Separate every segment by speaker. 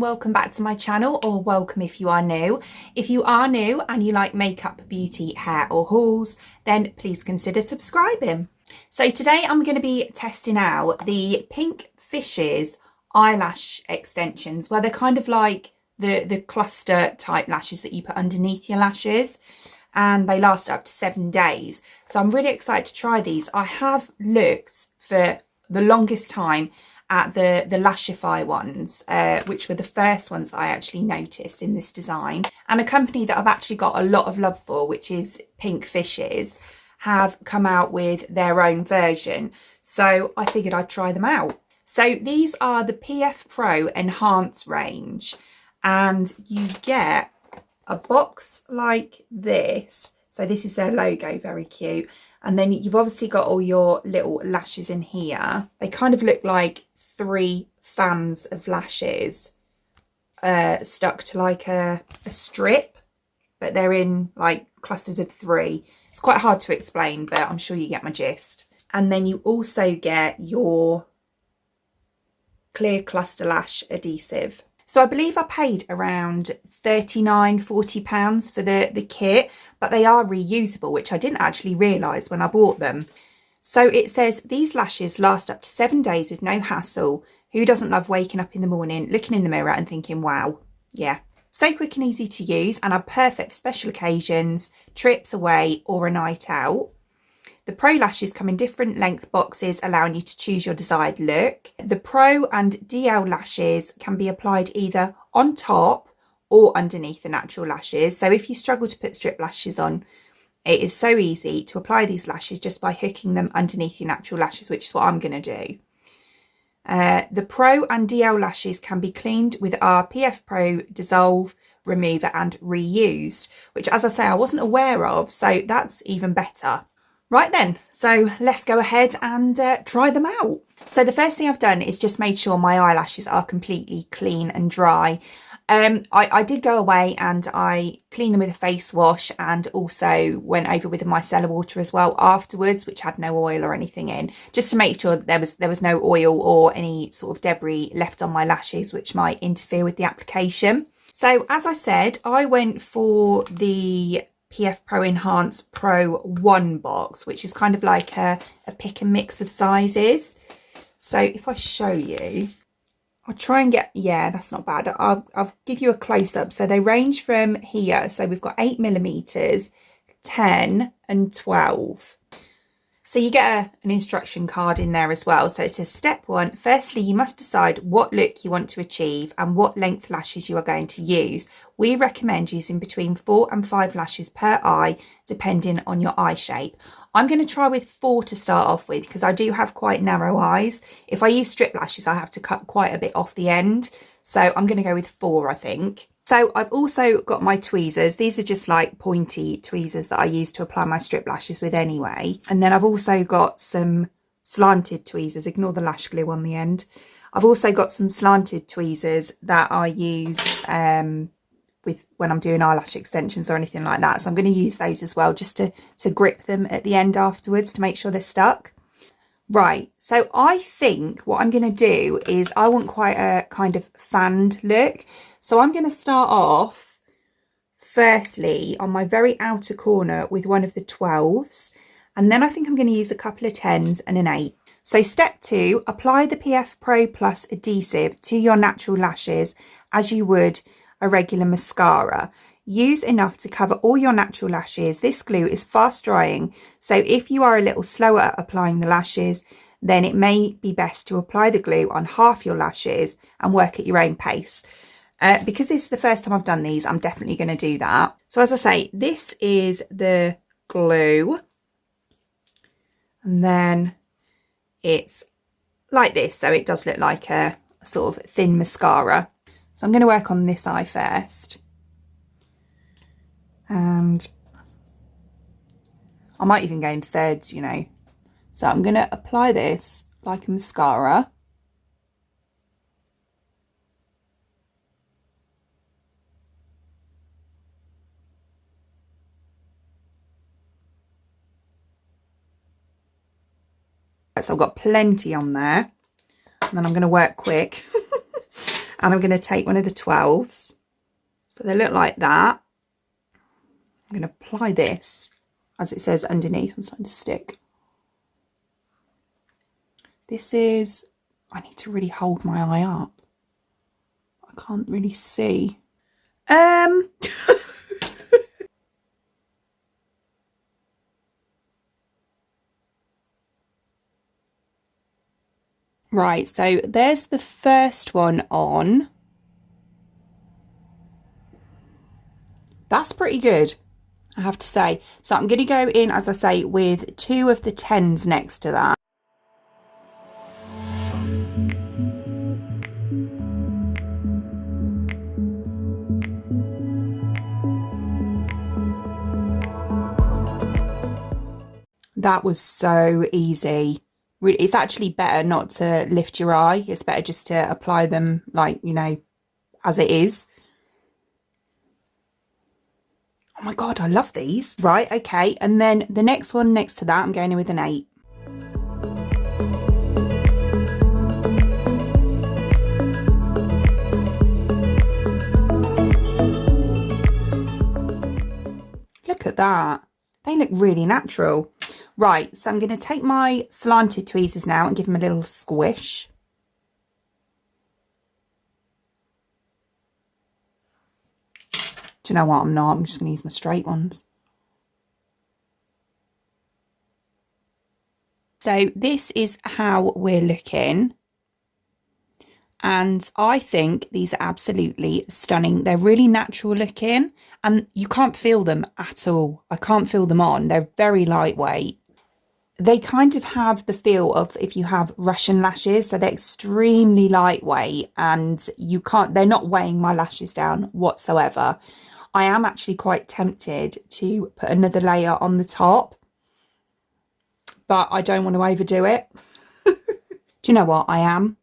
Speaker 1: and welcome back to my channel, or welcome if you are new. If you are new and you like makeup, beauty, hair or hauls, then please consider subscribing. So today I'm going to be testing out the Pink Fishes eyelash extensions, where they're kind of like the cluster type lashes that you put underneath your lashes, and they last up to 7 days. So I'm really excited to try these. I have looked for the longest time at the Lashify ones, which were the first ones that I actually noticed in this design. And a company that I've actually got a lot of love for, which is Pink Fishes, have come out with their own version. So I figured I'd try them out. So these are the PF Pro Enhance range, and you get a box like this. So this is their logo, very cute. And then you've obviously got all your little lashes in here. They kind of look like 3 fans of lashes stuck to like a strip, but they're in like clusters of 3. It's quite hard to explain, but I'm sure you get my gist. And then you also get your clear cluster lash adhesive. So I believe I paid around £39–40 for the kit, but they are reusable, which I didn't actually realise when I bought them. So it says these lashes last up to 7 days with no hassle. Who doesn't love waking up in the morning, looking in the mirror and thinking, wow, yeah. So quick and easy to use, and are perfect for special occasions, trips away or a night out. The Pro lashes come in different length boxes, allowing you to choose your desired look. The Pro and DL lashes can be applied either on top or underneath the natural lashes. So if you struggle to put strip lashes on, it is so easy to apply these lashes just by hooking them underneath your natural lashes, which is what I'm going to do. The Pro and DL lashes can be cleaned with our PF Pro Dissolve Remover and reused, which, as I say, I wasn't aware of, so that's even better. Right then, so let's go ahead and try them out. So the first thing I've done is just made sure my eyelashes are completely clean and dry. I did go away and I cleaned them with a face wash, and also went over with a micellar water as well afterwards, which had no oil or anything in, just to make sure that there was no oil or any sort of debris left on my lashes which might interfere with the application. So as I said, I went for the PF Pro Enhance Pro 1 box, which is kind of like a pick and mix of sizes. So if I show you, I'll try and get, yeah, that's not bad. I'll give you a close up. So they range from here. So we've got 8mm, 10 and 12. So you get an instruction card in there as well. So it says step 1, firstly, you must decide what look you want to achieve and what length lashes you are going to use. We recommend using between 4 and 5 lashes per eye, depending on your eye shape. I'm going to try with 4 to start off with, because I do have quite narrow eyes. If I use strip lashes, I have to cut quite a bit off the end. So I'm going to go with 4, I think. So I've also got my tweezers. These are just like pointy tweezers that I use to apply my strip lashes with anyway. And then I've also got some slanted tweezers. Ignore the lash glue on the end. I've also got some slanted tweezers that I use with when I'm doing eyelash extensions or anything like that. So I'm going to use those as well, just to grip them at the end afterwards to make sure they're stuck. Right, so I think what I'm going to do is I want quite a kind of fanned look. So I'm going to start off firstly on my very outer corner with one of the 12s. And then I think I'm going to use a couple of 10s and an 8. So step 2, apply the PF Pro Plus adhesive to your natural lashes as you would a regular mascara. Use enough to cover all your natural lashes. This glue is fast drying, so if you are a little slower at applying the lashes, then it may be best to apply the glue on half your lashes and work at your own pace. Because this is the first time I've done these, I'm definitely going to do that. So as I say, this is the glue, and then it's like this, so it does look like a sort of thin mascara. So I'm going to work on this eye first. And I might even go in thirds, you know. So I'm going to apply this like a mascara. So I've got plenty on there. And then I'm going to work quick. And I'm going to take one of the 12s. So they look like that. I'm going to apply this, as it says underneath. I'm starting to stick. This is, I need to really hold my eye up. I can't really see. Right, so there's the first one on. That's pretty good, I have to say. So I'm going to go in, as I say, with 2 of the 10s next to that. That was so easy. It's actually better not to lift your eye. It's better just to apply them like, you know, as it is. Oh my God, I love these. Right, okay. And then the next one next to that, I'm going in with an 8. Look at that. They look really natural. Right, so I'm going to take my slanted tweezers now and give them a little squish. Do you know what? I'm not. I'm just going to use my straight ones. So this is how we're looking. And I think these are absolutely stunning. They're really natural looking and you can't feel them at all. I can't feel them on. They're very lightweight. They kind of have the feel of if you have Russian lashes. So they're extremely lightweight and they're not weighing my lashes down whatsoever. I am actually quite tempted to put another layer on the top, but I don't want to overdo it. Do you know what? I am.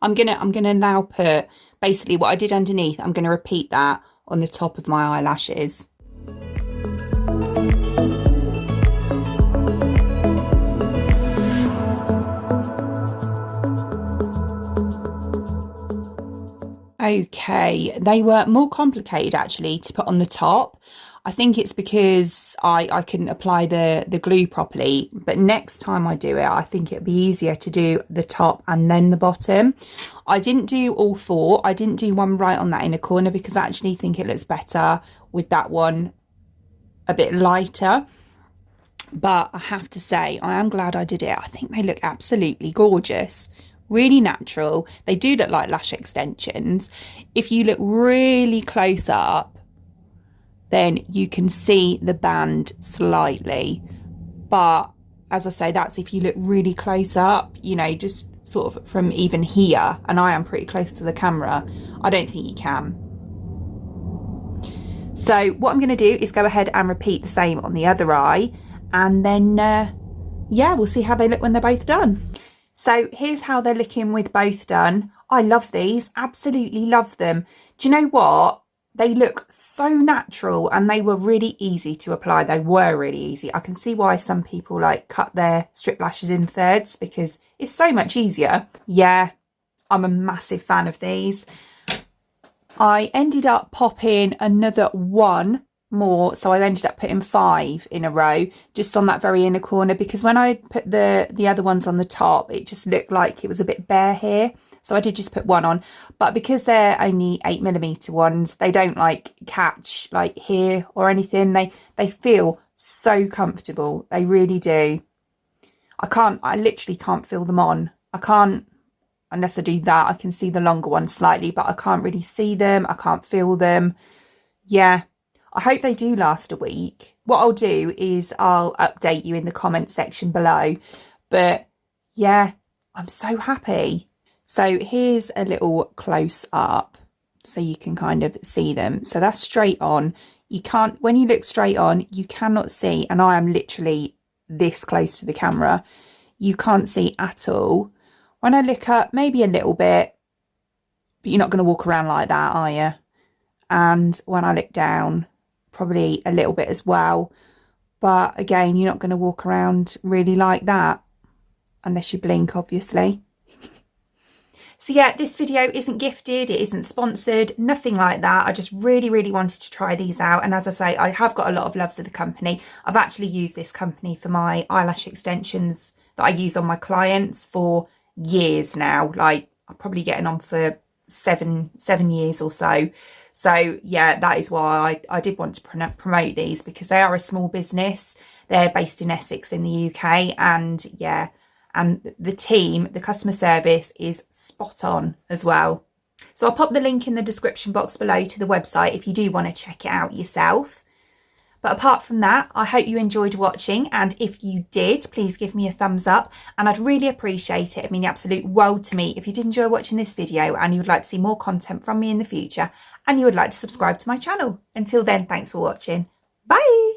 Speaker 1: I'm gonna now put basically what I did underneath. I'm gonna repeat that on the top of my eyelashes. Okay, they were more complicated actually to put on the top. I think it's because I couldn't apply the glue properly, but next time I do it, I think it'd be easier to do the top and then the bottom. I didn't do all 4. I didn't do one right on that inner corner because I actually think it looks better with that one a bit lighter. But I have to say, I am glad I did it. I think they look absolutely gorgeous. Really natural. They do look like lash extensions. If you look really close up, then you can see the band slightly. But as I say, that's if you look really close up, you know, just sort of from even here, and I am pretty close to the camera, I don't think you can. So what I'm going to do is go ahead and repeat the same on the other eye, and then yeah, we'll see how they look when they're both done. So here's how they're looking with both done. I love these, absolutely love them. Do you know what? They look so natural and they were really easy to apply. They were really easy. I can see why some people like cut their strip lashes in thirds because it's so much easier. Yeah, I'm a massive fan of these. I ended up popping another 1 more, so I ended up putting 5 in a row just on that very inner corner because when I put the other ones on the top, it just looked like it was a bit bare here. So I did just put 1 on, but because they're only 8mm ones, they don't like catch like here or anything. They feel so comfortable. They really do. I literally can't feel them on. I can't, unless I do that, I can see the longer ones slightly, but I can't really see them. I can't feel them. Yeah. I hope they do last a week. What I'll do is I'll update you in the comment section below. But yeah, I'm so happy. So here's a little close up so you can kind of see them. So that's straight on. You can't, when you look straight on, you cannot see, and I am literally this close to the camera, you can't see at all. When I look up, maybe a little bit, but you're not going to walk around like that, are you? And when I look down, probably a little bit as well, but again, you're not going to walk around really like that unless you blink, obviously. So yeah, this video isn't gifted, it isn't sponsored, nothing like that. I just really wanted to try these out. And as I say, I have got a lot of love for the company. I've actually used this company for my eyelash extensions that I use on my clients for years now. Like, I'm probably getting on for seven years or so. So yeah, that is why I did want to promote these, because they are a small business. They're based in Essex in the UK, and yeah, and the team, the customer service is spot on as well. So I'll pop the link in the description box below to the website if you do want to check it out yourself. But apart from that, I hope you enjoyed watching, and if you did, please give me a thumbs up, and I'd really appreciate it. It'd mean the absolute world to me if you did enjoy watching this video and you would like to see more content from me in the future, and you would like to subscribe to my channel. Until then, thanks for watching. Bye!